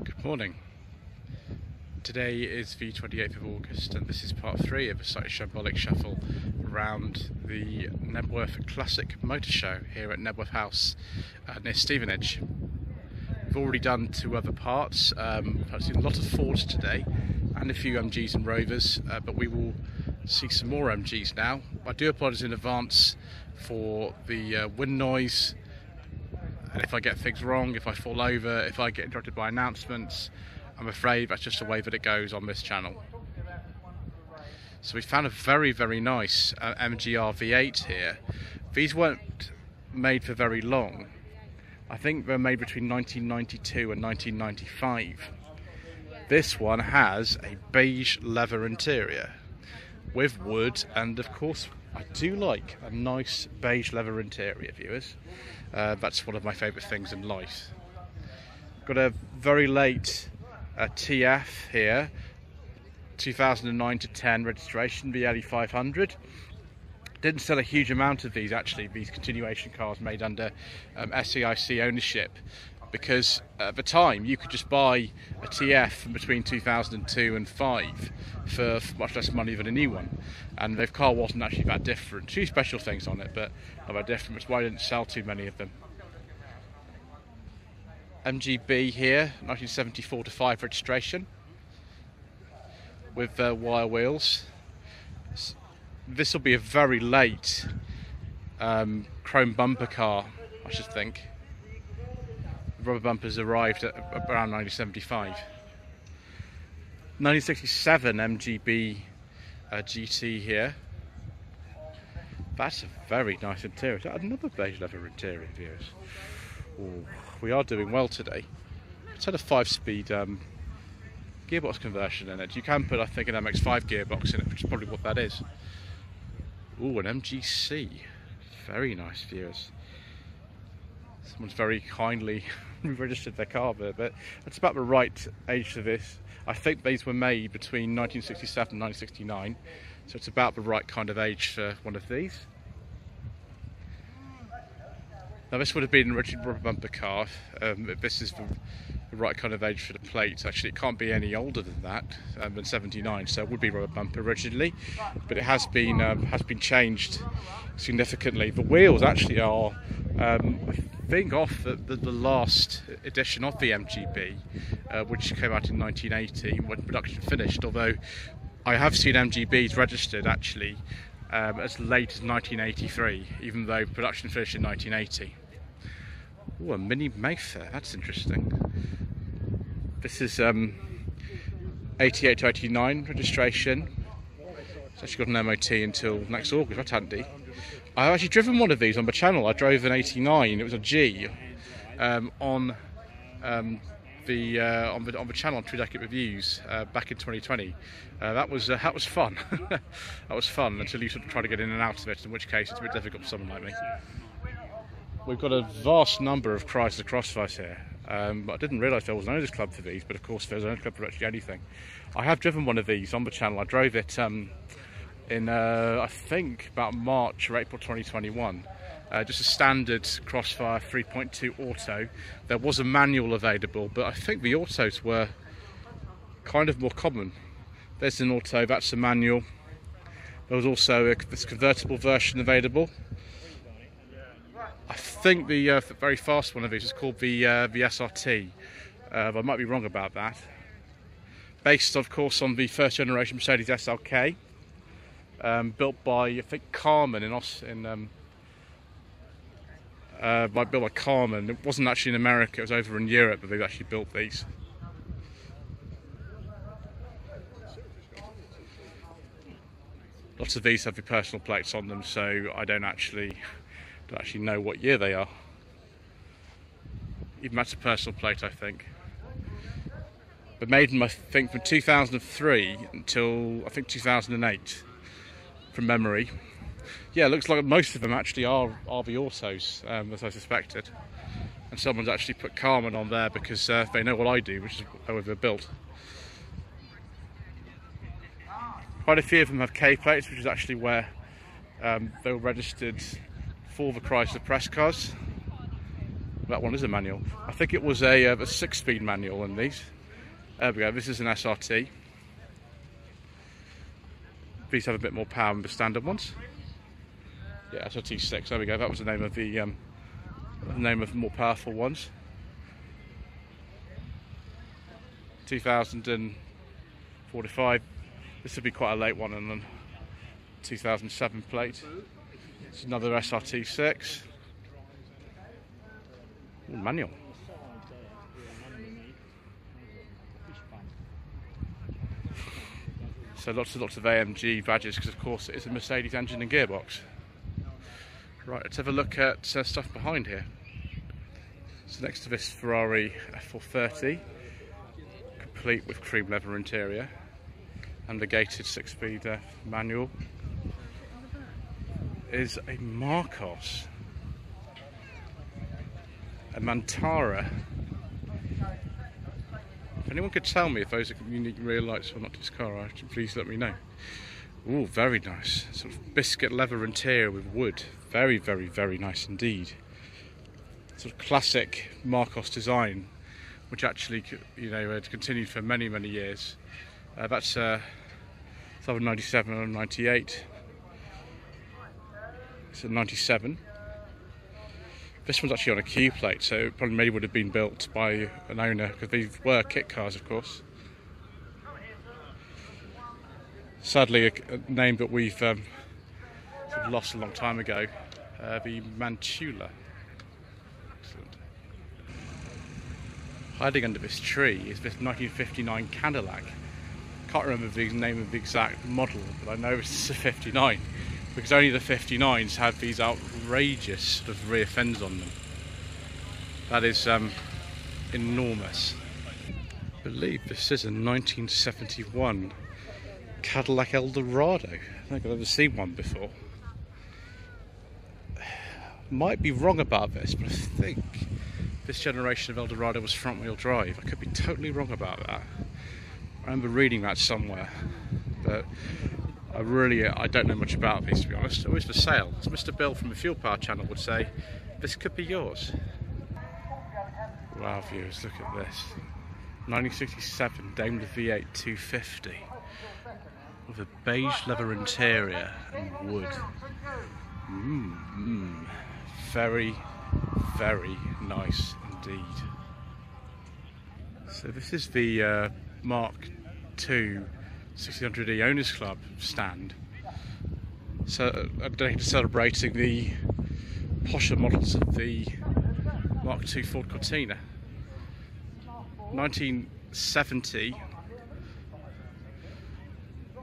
Good morning. Today is the 28th of August and this is part 3 of a Slightly Shambolic Shuffle around the Knebworth Classic Motor Show here at Knebworth House near Stevenage. We've already done 2 other parts. I've seen a lot of Fords today and a few MGs and Rovers, but we will see some more MGs now. I do apologise in advance for the wind noise. And if I get things wrong, if I fall over, if I get interrupted by announcements, I'm afraid that's just the way that it goes on this channel. So we found a very, very nice MGR V8 here. These weren't made for very long. I think they're made between 1992 and 1995. This one has a beige leather interior with wood, and of course I do like a nice beige leather interior, viewers. That's one of my favourite things in life. Got a very late TF here, 2009 to 10 registration, the LE 500. Didn't sell a huge amount of these actually, these continuation cars made under SAIC ownership, because at the time you could just buy a TF from between 2002 and 5 for much less money than a new one, and the car wasn't actually that different. A few special things on it, but not that different, which is why I didn't sell too many of them. MGB here, 1974 to 5 registration with wire wheels. This will be a very late chrome bumper car, I should think. Rubber bumpers arrived at around 1975. 1967 MGB GT here. That's a very nice interior. Another beige leather interior, viewers. Ooh, we are doing well today. It's had a 5-speed gearbox conversion in it. You can put, I think, an MX-5 gearbox in it, which is probably what that is. Ooh, an MGC. Very nice, viewers. Someone's very kindly registered their car there, but that's about the right age for this. I think these were made between 1967 and 1969, so it's about the right kind of age for one of these. Now this would have been an original rubber bumper car. This is the right kind of age for the plates. Actually, it can't be any older than that, than 79, so it would be rubber bumper originally, but it has been changed significantly. The wheels actually are, I think, off the last edition of the MGB, which came out in 1980 when production finished, although I have seen MGBs registered actually as late as 1983, even though production finished in 1980. Oh, a Mini Mayfair, that's interesting. This is 88 to 89 registration. It's actually got an MOT until next August, that's handy. I've actually driven one of these on the channel. I drove an 89, it was a G, on the channel on True Decade Reviews back in 2020. That was fun. That was fun until you sort of try to get in and out of it, in which case it's a bit difficult for someone like me. We've got a vast number of Chrysler Crossfires here, but I didn't realise there was an owners club for these, but of course there's an owners club for actually anything. I have driven one of these on the channel. I drove it in I think about March or April 2021. Just a standard Crossfire 3.2 auto. There was a manual available, but I think the autos were kind of more common. There's an auto, that's a manual. There was also this convertible version available. I think the very fast one of these is called the SRT. I might be wrong about that. Based, of course, on the first generation Mercedes SLK. Built by, I think, Carmen built by Carmen. It wasn't actually in America, it was over in Europe that they've actually built these. Lots of these have the personal plates on them, so I don't actually know what year they are. Even that's a personal plate, I think. But made them, I think, from 2003 until, I think, 2008. From memory. Yeah, it looks like most of them actually are the autos, as I suspected. And someone's actually put Carmen on there because they know what I do, which is how they're built. Quite a few of them have K plates, which is actually where they were registered for the Chrysler press cars. That one is a manual. I think it was a 6-speed manual in these. There we go, this is an SRT. These have a bit more power than the standard ones. Yeah, SRT 6, there we go, that was the name of the more powerful ones. 2045, this would be quite a late one, and then 2007 plate. It's another SRT 6. Ooh, manual. So lots of AMG badges, because of course it is a Mercedes engine and gearbox. Right, let's have a look at stuff behind here. So next to this Ferrari F430, complete with cream leather interior and the gated 6-speed manual, is a Marcos, a Mantara. If anyone could tell me if those are unique rear lights or not to this car, please let me know. Ooh, very nice. Sort of biscuit leather interior with wood. Very, very, very nice indeed. Sort of classic Marcos design, which actually, you know, had continued for many, many years. That's either 97 or 98. It's a 97. This one's actually on a Q plate, so it probably maybe would have been built by an owner, because these were kit cars, of course. Sadly, a name that we've sort of lost a long time ago, the Mantula. Excellent. Hiding under this tree is this 1959 Cadillac. Can't remember the name of the exact model, but I know it's a 59. Because only the 59s have these outrageous sort of rear fends on them. That is enormous. I believe this is a 1971 Cadillac Eldorado. I don't think I've ever seen one before. Might be wrong about this, but I think this generation of Eldorado was front wheel drive. I could be totally wrong about that. I remember reading that somewhere, but I don't know much about these, to be honest. Always for sale. As Mr. Bill from the Fuel Power channel would say, this could be yours. Wow, viewers, look at this. 1967 Daimler V8 250 with a beige leather interior and wood. Very, very nice indeed. So this is the Mark II 1600E Owners Club stand. So celebrating the posher models of the Mark II Ford Cortina. 1970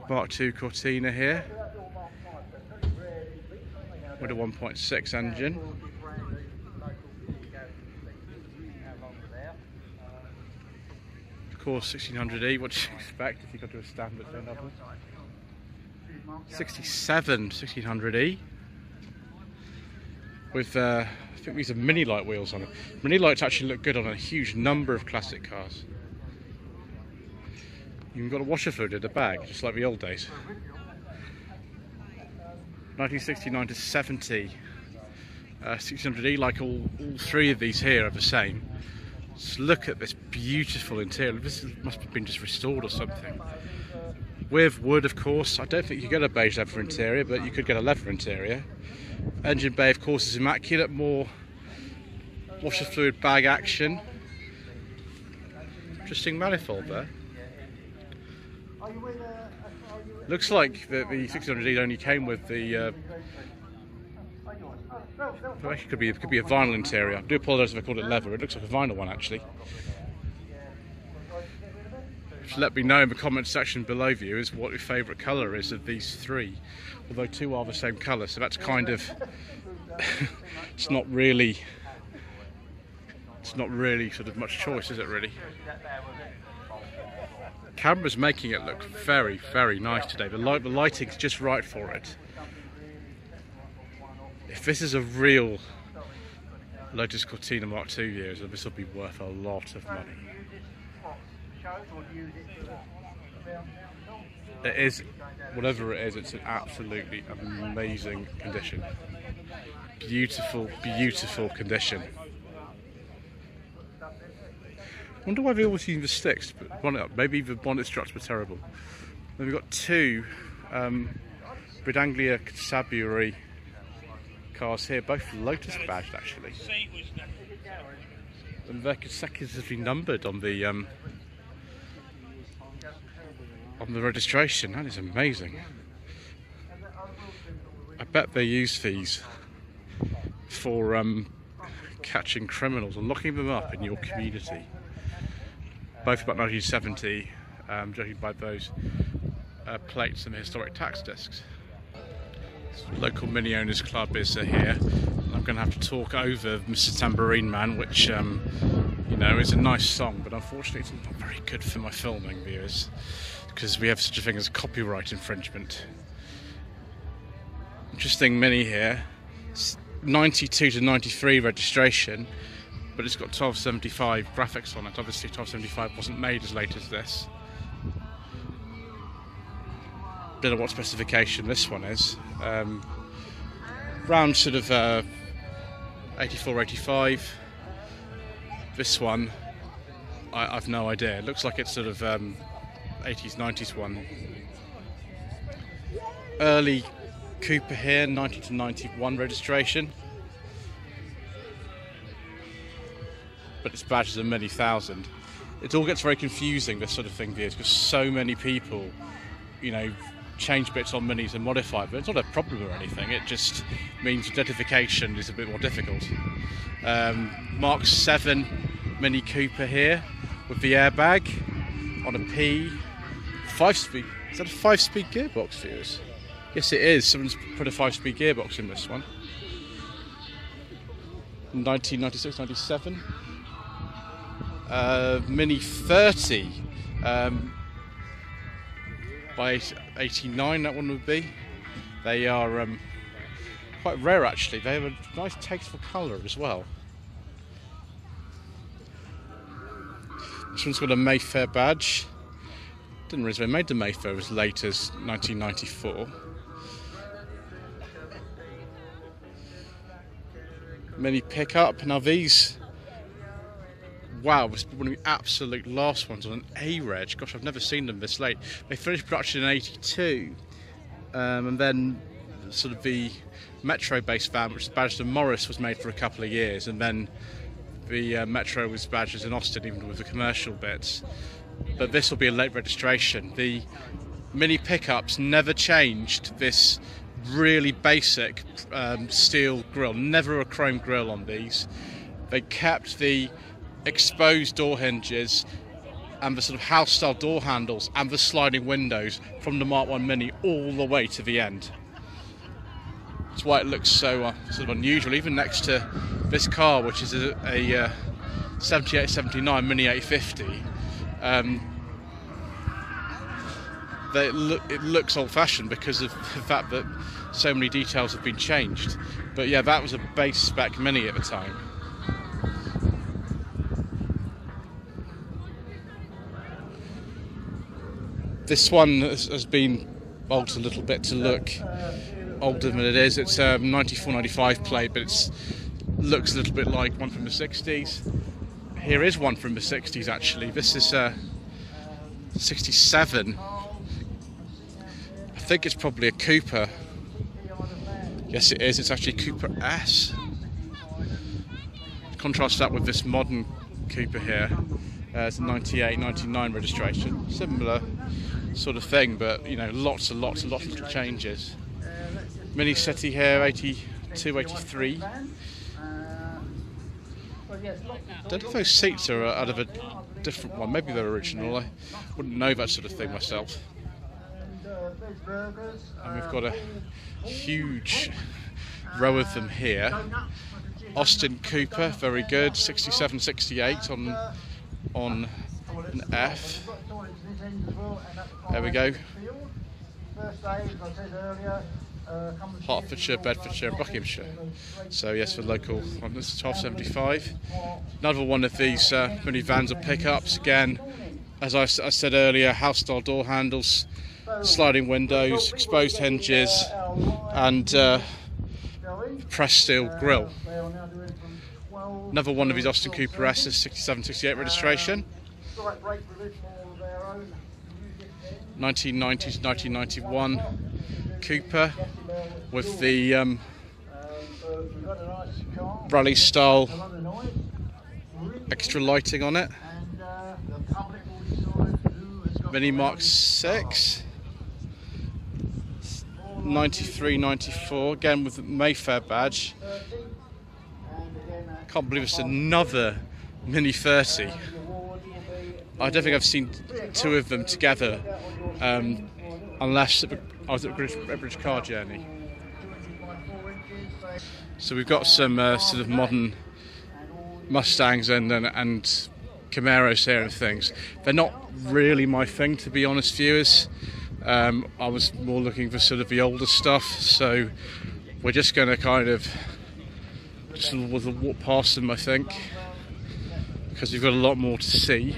Mark II Cortina here with a 1.6 engine. Of course, 1600E, what do you expect if you got to a stand that's another? 67 1600E with I think these are mini light wheels on it. Mini lights actually look good on a huge number of classic cars. You've got a washer fluid in the bag, just like the old days. 1969 to 70 1600E, like all three of these here are the same. Just look at this beautiful interior. This must have been just restored or something. With wood, of course. I don't think you get a beige leather interior, but you could get a leather interior. Engine bay, of course, is immaculate. More washer fluid bag action. Interesting manifold there. Looks like the 1600E only came with the. Actually, could be a vinyl interior. I do apologise if I called it leather. It looks like a vinyl one actually. Just let me know in the comment section below, viewers, what your favourite colour is of these three. Although two are the same colour, so that's kind of it's not really sort of much choice, is it really? Camera's making it look very, very nice today. The lighting's just right for it. If this is a real Lotus Cortina Mark II viewers, this will be worth a lot of money. It is, whatever it is, it's an absolutely amazing condition. Beautiful, beautiful condition. Wonder why they always use the sticks. But maybe the bonnet struts were terrible. Then we've got two Bridanglia Constabulary cars here, both Lotus badged actually. And they're consecutively numbered on the registration. That is amazing. I bet they use these for catching criminals and locking them up in your community. Both about 1970, judging by those plates and the historic tax discs. Local Mini Owners Club is here. I'm going to have to talk over Mr. Tambourine Man, which you know, is a nice song, but unfortunately it's not very good for my filming viewers because we have such a thing as copyright infringement. Interesting Mini here. It's 92 to 93 registration, but it's got 1275 graphics on it. Obviously 1275 wasn't made as late as this. Don't know what specification this one is. Round sort of 84, 85. This one, I've no idea. It looks like it's sort of 80s, 90s one. Early Cooper here, 90 to 91 registration. But it's badges of many thousand. It all gets very confusing, this sort of thing, because so many people, you know, change bits on minis and modify it, but it's not a problem or anything. It just means identification is a bit more difficult. Mark 7 Mini Cooper here with the airbag on a P 5-speed. Is that a 5-speed gearbox, viewers? Yes, it is. Someone's put a 5-speed gearbox in this one. 1996, 97. Mini 30. By 89, that one would be. They are quite rare actually. They have a nice tasteful colour as well. This one's got a Mayfair badge. Didn't realise they made the Mayfair as late as 1994. Mini pickup. Now these, wow, this is one of the absolute last ones on an A-reg. Gosh, I've never seen them this late. They finished production in 82, and then sort of the Metro-based van, which is badged in Morris, was made for a couple of years, and then the Metro was badged in Austin, even with the commercial bits. But this will be a late registration. The Mini pickups never changed this really basic steel grille, never a chrome grille on these. They kept the exposed door hinges and the sort of house style door handles and the sliding windows from the Mark 1 Mini all the way to the end. That's why it looks so sort of unusual, even next to this car, which is a 78-79 Mini 850. It looks old-fashioned because of the fact that so many details have been changed. But yeah, that was a base spec Mini at the time. This one has been altered a little bit to look older than it is. It's a 94-95 plate, but it looks a little bit like one from the 60s. Here is one from the 60s actually. This is 67. I think it's probably a Cooper. Yes, it is. It's actually Cooper S. Contrast that with this modern Cooper here. It's a 98, 99 registration. Similar sort of thing, but you know, lots of little changes. Mini City here, 82, 83. I don't know if those seats are out of a different one. Maybe they're original. I wouldn't know that sort of thing myself. And we've got a huge row of them here. Austin Cooper, very good. 67, 68 on an F. There we go. Hertfordshire, Bedfordshire and Buckinghamshire. So yes, for local one, this is 1275. Another one of these mini vans or pickups. Again, as I said earlier, house style door handles, sliding windows, exposed hinges and pressed steel grille. Another one of his Austin Cooper S's, 67-68 registration. 1990 to 1991 Cooper with the rally style extra lighting on it. Mini Mark 6. 93-94, again with the Mayfair badge. Can't believe it's another Mini 30. I don't think I've seen two of them together, unless I was at British Car Journey. So we've got some sort of modern Mustangs and Camaros here and things. They're not really my thing, to be honest, viewers. I was more looking for sort of the older stuff, so we're just going to kind of just walk past them, I think, because we've got a lot more to see,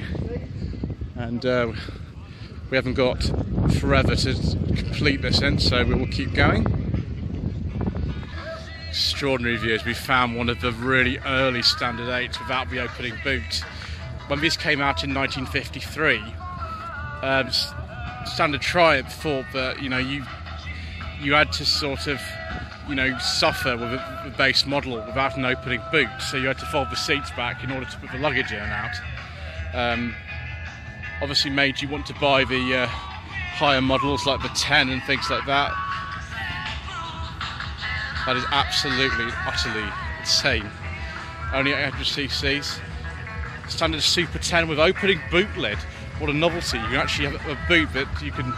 and we haven't got forever to complete this in, so we will keep going. Extraordinary views. We found one of the really early Standard 8s without the opening boot. When this came out in 1953, Standard Triumph thought that, you know, you had to sort of, you know, suffer with a base model without an opening boot, so you had to fold the seats back in order to put the luggage in and out. Obviously made you want to buy the higher models like the 10 and things like that. That is absolutely, utterly insane. Only 800 cc's. Standard Super 10 with opening boot lid. What a novelty. You can actually have a boot that you can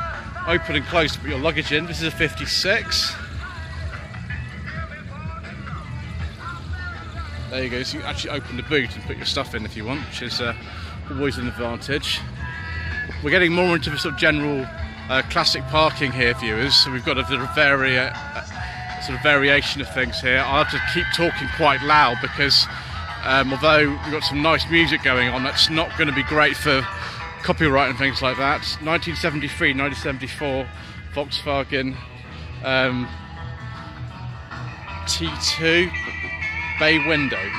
open and close to put your luggage in. This is a 56. There you go, so you can actually open the boot and put your stuff in if you want, which is always an advantage. We're getting more into the sort of general classic parking here, viewers, so we've got a sort of variation of things here. I'll have to keep talking quite loud because although we've got some nice music going on, that's not going to be great for copyright and things like that. 1973, 1974 Volkswagen T2 bay window.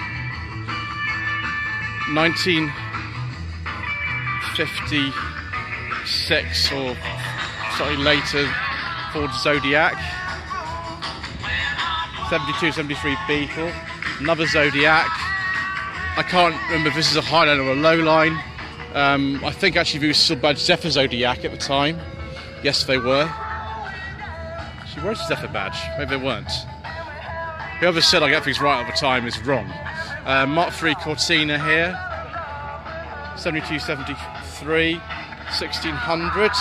1956 or slightly later Ford Zodiac. 72, 73 Beetle. Another Zodiac. I can't remember if this is a highline or a lowline. I think actually these were still badged Zephyr Zodiac at the time. Yes, they were. Actually, where's the Zephyr badge? Maybe they weren't. Whoever said I get things right all the time is wrong. Mark III Cortina here. 72, 73, 1600.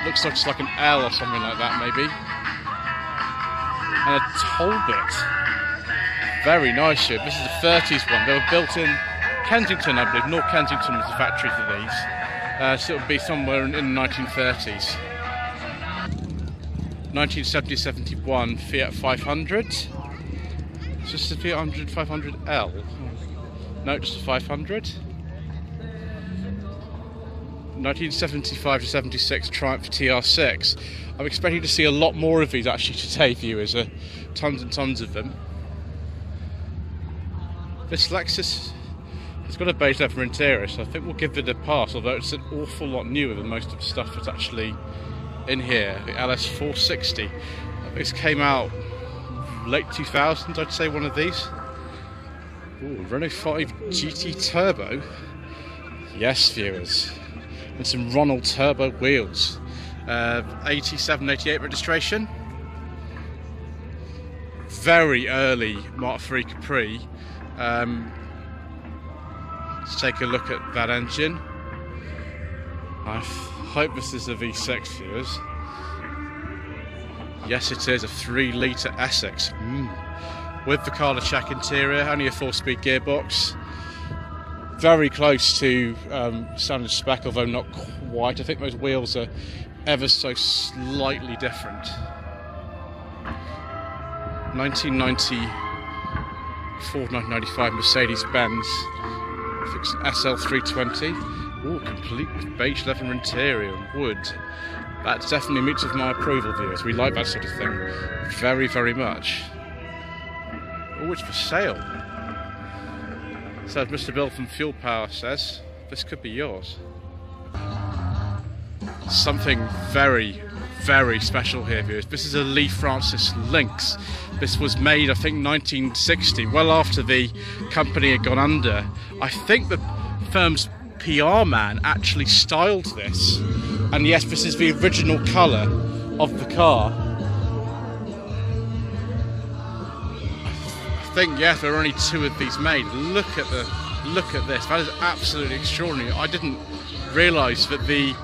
Looks like it's like an L or something like that, maybe. And a Talbot. Very nice ship. This is the 30s one. They were built in Kensington, I believe. North Kensington was the factory for these. So it would be somewhere in the 1930s. 1970-71 Fiat 500. Is this the Fiat 500L? No, just a 500. 1975-76 Triumph TR6. I'm expecting to see a lot more of these actually today, viewers. Tons and tons of them. This Lexus has got a beige leather interior, so I think we'll give it a pass, although it's an awful lot newer than most of the stuff that's actually in here. The LS460. This came out late 2000s, I'd say, one of these. Ooh, Renault 5 GT Turbo. Yes, viewers. And some Ronald Turbo wheels. 87, 88 registration. Very early Mark III Capri. Let's take a look at that engine. I hope this is a V6, viewers. Yes, it is a 3-litre Essex. With the Carlachak interior, only a 4-speed gearbox. Very close to standard spec, although not quite. I think those wheels are ever so slightly different. 1995 Mercedes-Benz SL320. Ooh, complete with beige leather interior and wood. That definitely meets with my approval, viewers. We like that sort of thing very, very much. Oh, it's for sale. So as Mr. Bill from Fuel Power says, this could be yours. Something very, very special here, viewers. This is a Lee Francis Lynx. This was made, I think, 1960, well after the company had gone under. I think the firm's PR man actually styled this. And yes, this is the original colour of the car. I think, yeah, there are only 2 of these made. Look at this. That is absolutely extraordinary. I didn't realise that the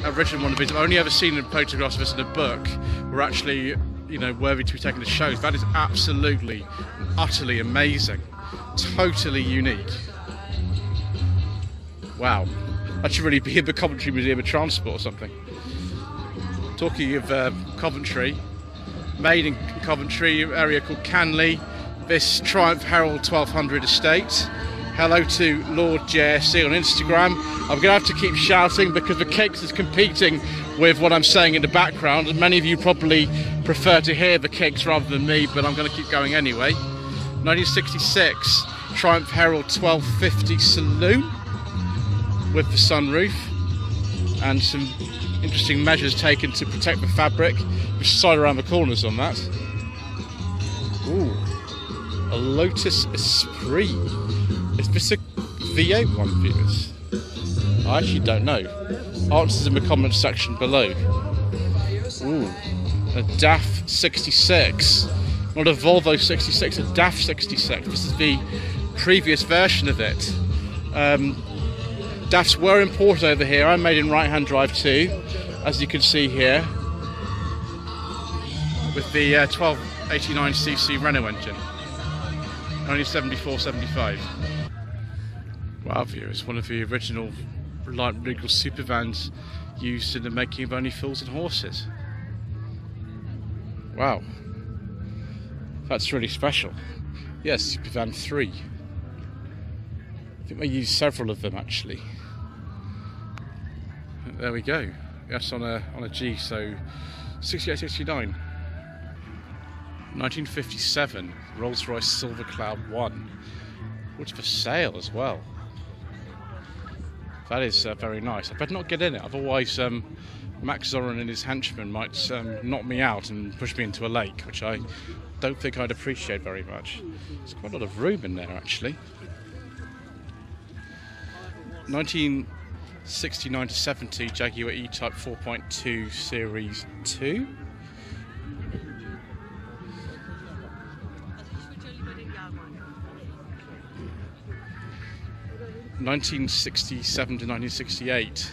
original one of these, I've only ever seen photographs of this in a book, were actually, you know, worthy to be taken to shows. That is absolutely, utterly amazing. Totally unique. Wow. That should really be in the Coventry Museum of Transport or something. Talking of Coventry, made in Coventry, area called Canley. This Triumph Herald 1200 estate. Hello to Lord JSC on Instagram. I'm going to have to keep shouting because the Kicks is competing with what I'm saying in the background, and many of you probably prefer to hear the Kicks rather than me, but I'm going to keep going anyway. 1966 Triumph Herald 1250 Saloon with the sunroof and some interesting measures taken to protect the fabric, which is side around the corners on that. Ooh, a Lotus Esprit. Is this a V8 one, viewers? I actually don't know. Answers in the comments section below. Ooh, a DAF 66. Not a Volvo 66, a DAF 66. This is the previous version of it. DAFs were imported over here. I'm made in right-hand drive too, as you can see here, with the 1289cc Renault engine. 1974-75. Wow, viewers, one of the original light regal supervans used in the making of Only Fools and Horses. Wow, that's really special. Yes, Supervan 3. I think they used several of them actually. There we go. That's on a G, so 68-69. 1957 Rolls-Royce Silver Cloud 1, which for sale as well. That is very nice. I better not get in it, otherwise Max Zorin and his henchmen might knock me out and push me into a lake, which I don't think I'd appreciate very much. There's quite a lot of room in there actually. 1969-70 Jaguar E-Type 4.2 Series 2. 1967 to 1968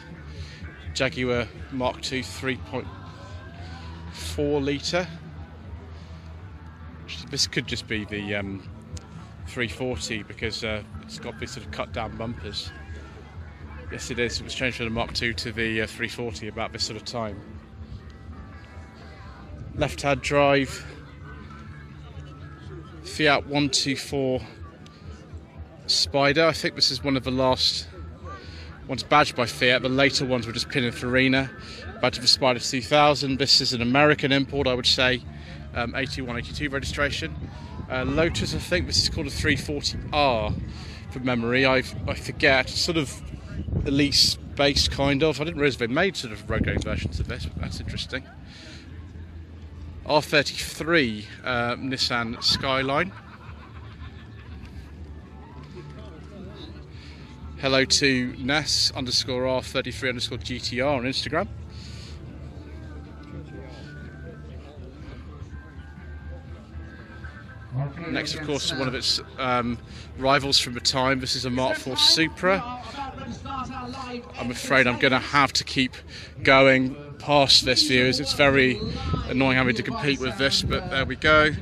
Jaguar Mark II 3.4 litre. This could just be the 340 because it's got these sort of cut down bumpers. Yes, it is. It was changed from the Mark II to the 340 about this sort of time. Left-hand drive Fiat 124 Spider. I think this is one of the last ones badged by Fiat. The later ones were just Pininfarina. Badged for Spider 2000. This is an American import, I would say. 81, 82 registration. Lotus, I think this is called a 340R from memory. I forget. Sort of Elise based kind of. I didn't realise they made sort of road going versions of this, but that's interesting. R33 Nissan Skyline. Hello to Ness_R33_GTR on Instagram. Next, of course, one of its rivals from the time. This is a Mark IV Supra. I'm afraid I'm going to have to keep going past this, viewers. It's very annoying having to compete with this, but there we go.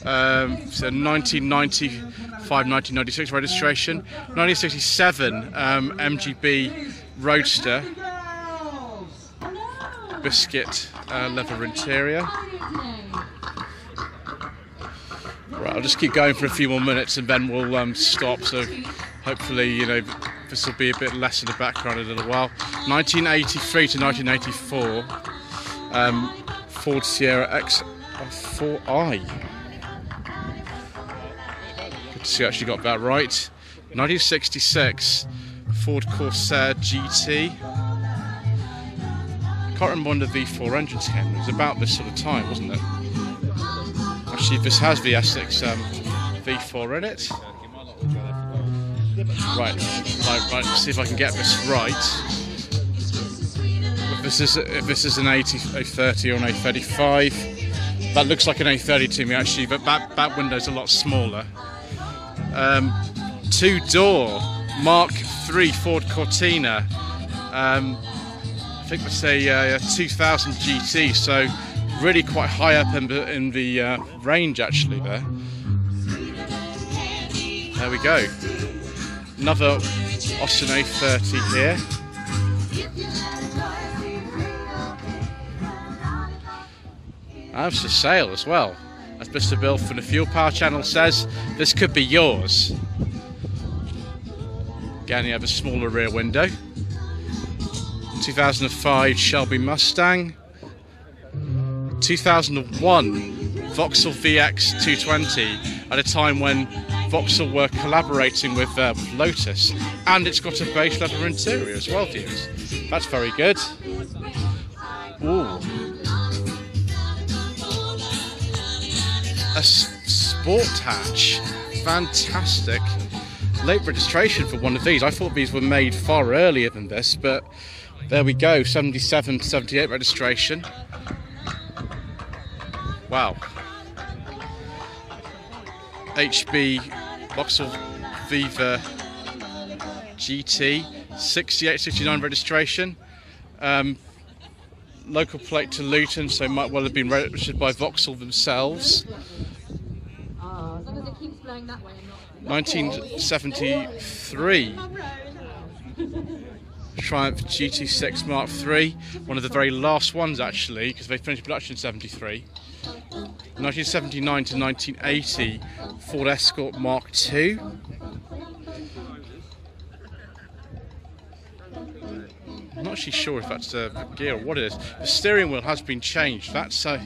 So 1995-1996 registration. 1967 MGB Roadster. Biscuit leather interior. Right, I'll just keep going for a few more minutes and then we'll stop. So hopefully, you know, this will be a bit less in the background in a little while. 1983 to 1984, Ford Sierra X4i. Good to see I actually got that right. 1966 Ford Corsair GT. I can't remember when the V4 engines came. It was about this sort of time, wasn't it? Actually, this has the Essex V4 in it. Right, let's see if I can get this right. If this is an A30 or an A35, that looks like an A30 to me actually, but that window's a lot smaller. Two-door Mark III Ford Cortina. I think that's a 2000 GT, so really quite high up in the range actually there. There we go. Another Austin A30 here. That's for sale as well. As Mr. Bill from the Fuel Power channel says, this could be yours. Again, you have a smaller rear window. 2005 Shelby Mustang. 2001 Vauxhall VX 220 at a time when Vauxhall were collaborating with Lotus, and it's got a beige leather interior as well, viewers. That's very good. Ooh. A sport hatch. Fantastic. Late registration for one of these. I thought these were made far earlier than this, but there we go. 77 to 78 registration. Wow. HB Vauxhall Viva GT, 68-69 registration. Local plate to Luton, so might well have been registered by Vauxhall themselves. 1973 Triumph GT6 Mark III, one of the very last ones actually, because they finished production in 73. 1979 to 1980 Ford Escort Mark II. I'm not actually sure if that's a gear or what it is. The steering wheel has been changed. That's I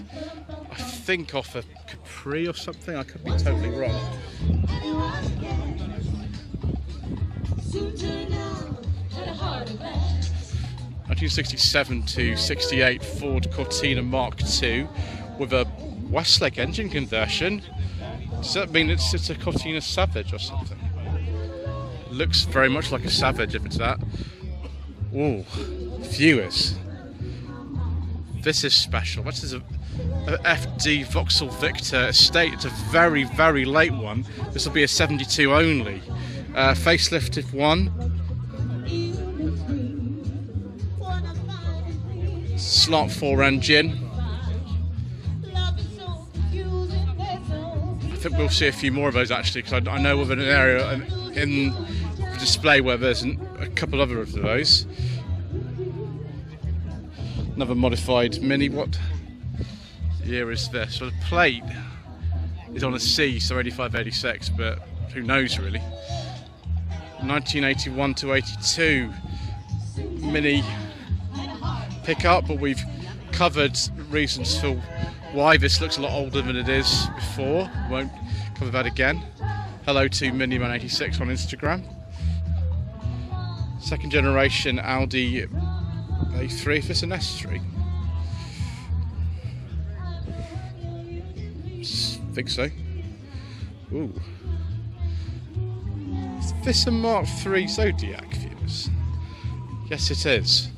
think off a Capri or something. I could be totally wrong. (1967 to 68 Ford Cortina Mark II with a Westlake engine conversion. Does that mean it's a Cortina Savage or something? Looks very much like a Savage if it's that. Ooh, viewers, this is special. This is a FD Vauxhall Victor Estate. It's a very, very late one. This will be a 72 only. Facelifted one. Slot 4 engine. I think we'll see a few more of those actually, because I know of an area in the display where there's a couple other of those. Another modified Mini. What year is this? So the plate is on a C, so 85, 86, but who knows really. 1981 to 82 Mini pickup, but we've covered reasons for why this looks a lot older than it is before. Won't cover that again. Hello to Miniman86 on Instagram. Second generation Audi A3, if it's an S3. I think so. Ooh. Is this a Mark III Zodiac, viewers? Yes, it is.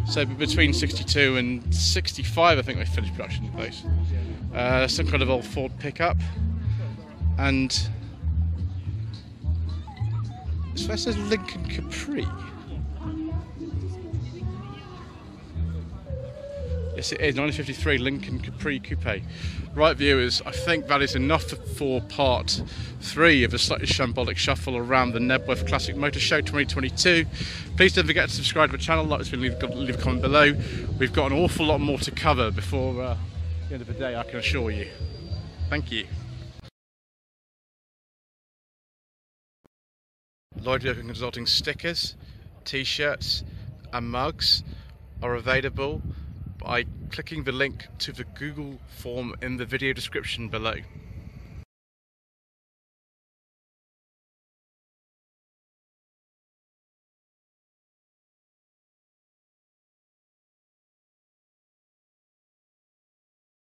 So between 62 and 65, I think they finished production of those. Some kind of old Ford pickup. And so that says Lincoln Capri. Yes, it is, 1953 Lincoln Capri Coupe. Right, viewers, I think that is enough for part 3 of the Slightly Shambolic Shuffle around the Knebworth Classic Motor Show 2022. Please don't forget to subscribe to the channel, like this video, leave a comment below. We've got an awful lot more to cover before the end of the day, I can assure you. Thank you. Lloyd Vehicle Consulting stickers, t-shirts and mugs are available by clicking the link to the Google form in the video description below.